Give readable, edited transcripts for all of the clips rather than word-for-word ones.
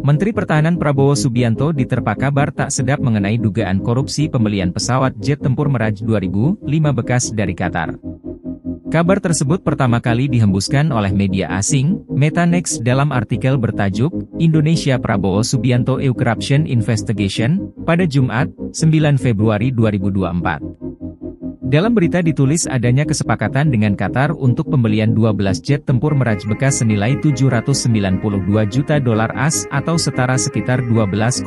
Menteri Pertahanan Prabowo Subianto diterpa kabar tak sedap mengenai dugaan korupsi pembelian pesawat jet tempur Mirage 2005 bekas dari Qatar. Kabar tersebut pertama kali dihembuskan oleh media asing, Metanext dalam artikel bertajuk, Indonesia Prabowo Subianto Corruption Investigation, pada Jumat, 9 Februari 2024. Dalam berita ditulis adanya kesepakatan dengan Qatar untuk pembelian 12 jet tempur Mirage bekas senilai 792 juta dolar AS atau setara sekitar 12,4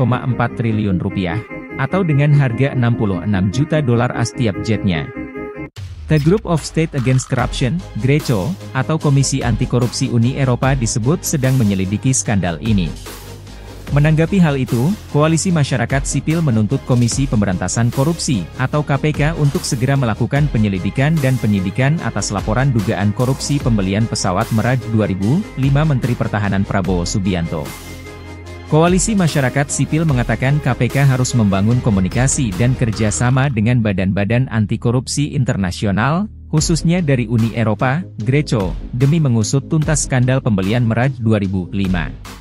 triliun rupiah, atau dengan harga 66 juta dolar AS tiap jetnya. The Group of State Against Corruption, GRECO, atau Komisi Anti Korupsi Uni Eropa disebut sedang menyelidiki skandal ini. Menanggapi hal itu, Koalisi Masyarakat Sipil menuntut Komisi Pemberantasan Korupsi, atau KPK untuk segera melakukan penyelidikan dan penyidikan atas laporan dugaan korupsi pembelian pesawat Mirage 2005 Menteri Pertahanan Prabowo Subianto. Koalisi Masyarakat Sipil mengatakan KPK harus membangun komunikasi dan kerjasama dengan badan-badan anti korupsi internasional, khususnya dari Uni Eropa, GRECO, demi mengusut tuntas skandal pembelian Mirage 2005.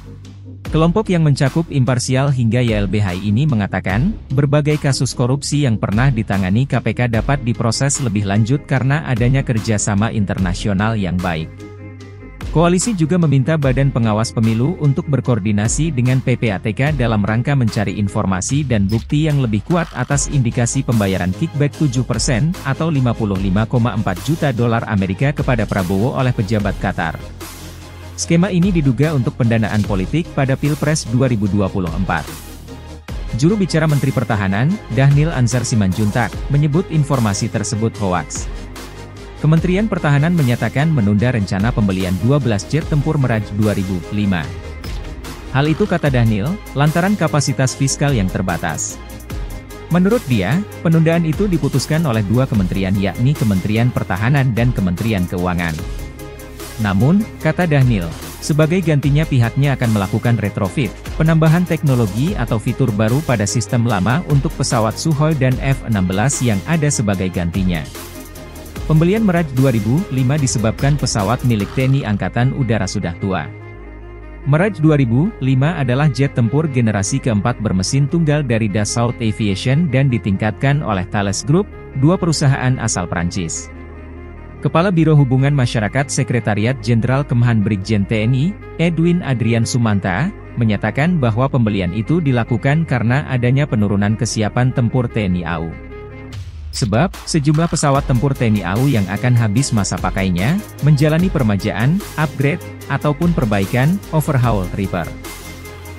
Kelompok yang mencakup imparsial hingga YLBHI ini mengatakan, berbagai kasus korupsi yang pernah ditangani KPK dapat diproses lebih lanjut karena adanya kerjasama internasional yang baik. Koalisi juga meminta Badan Pengawas Pemilu untuk berkoordinasi dengan PPATK dalam rangka mencari informasi dan bukti yang lebih kuat atas indikasi pembayaran kickback 7% atau 55,4 juta dolar Amerika kepada Prabowo oleh pejabat Qatar. Skema ini diduga untuk pendanaan politik pada Pilpres 2024. Juru bicara Menteri Pertahanan, Dhanil Anzar Simanjuntak, menyebut informasi tersebut hoaks. Kementerian Pertahanan menyatakan menunda rencana pembelian 12 jet tempur Mirage 2005. Hal itu kata Dhanil, lantaran kapasitas fiskal yang terbatas. Menurut dia, penundaan itu diputuskan oleh dua kementerian yakni Kementerian Pertahanan dan Kementerian Keuangan. Namun, kata Dhanil, sebagai gantinya pihaknya akan melakukan retrofit, penambahan teknologi atau fitur baru pada sistem lama untuk pesawat Sukhoi dan F-16 yang ada sebagai gantinya. Pembelian Mirage 2005 disebabkan pesawat milik TNI Angkatan Udara sudah tua. Mirage 2005 adalah jet tempur generasi keempat bermesin tunggal dari Dassault Aviation dan ditingkatkan oleh Thales Group, dua perusahaan asal Prancis. Kepala Biro Hubungan Masyarakat Sekretariat Jenderal Kemhan Brigjen TNI, Edwin Adrian Sumanta, menyatakan bahwa pembelian itu dilakukan karena adanya penurunan kesiapan tempur TNI AU. Sebab, sejumlah pesawat tempur TNI AU yang akan habis masa pakainya, menjalani permajaan, upgrade, ataupun perbaikan, overhaul, repair.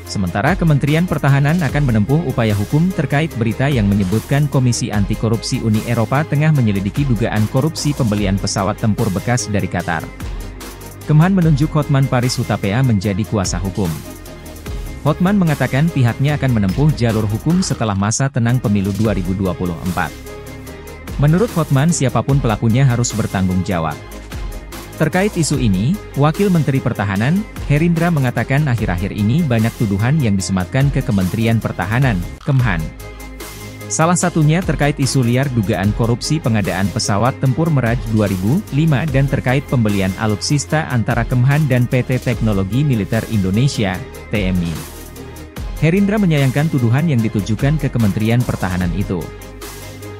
Sementara Kementerian Pertahanan akan menempuh upaya hukum terkait berita yang menyebutkan Komisi Anti Korupsi Uni Eropa tengah menyelidiki dugaan korupsi pembelian pesawat tempur bekas dari Qatar. Kemhan menunjuk Hotman Paris Hutapea menjadi kuasa hukum. Hotman mengatakan pihaknya akan menempuh jalur hukum setelah masa tenang pemilu 2024. Menurut Hotman siapapun pelakunya harus bertanggung jawab. Terkait isu ini, Wakil Menteri Pertahanan, Herindra mengatakan akhir-akhir ini banyak tuduhan yang disematkan ke Kementerian Pertahanan, Kemhan. Salah satunya terkait isu liar dugaan korupsi pengadaan pesawat tempur Mirage 2005 dan terkait pembelian alutsista antara Kemhan dan PT Teknologi Militer Indonesia, TMI. Herindra menyayangkan tuduhan yang ditujukan ke Kementerian Pertahanan itu.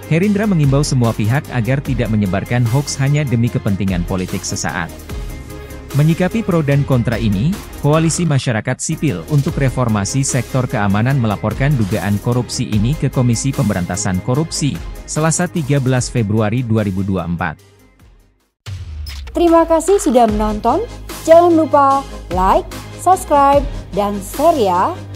Herindra mengimbau semua pihak agar tidak menyebarkan hoaks hanya demi kepentingan politik sesaat. Menyikapi pro dan kontra ini, Koalisi Masyarakat Sipil untuk Reformasi Sektor Keamanan melaporkan dugaan korupsi ini ke Komisi Pemberantasan Korupsi, Selasa 13 Februari 2024. Terima kasih sudah menonton, jangan lupa like, subscribe, dan share ya!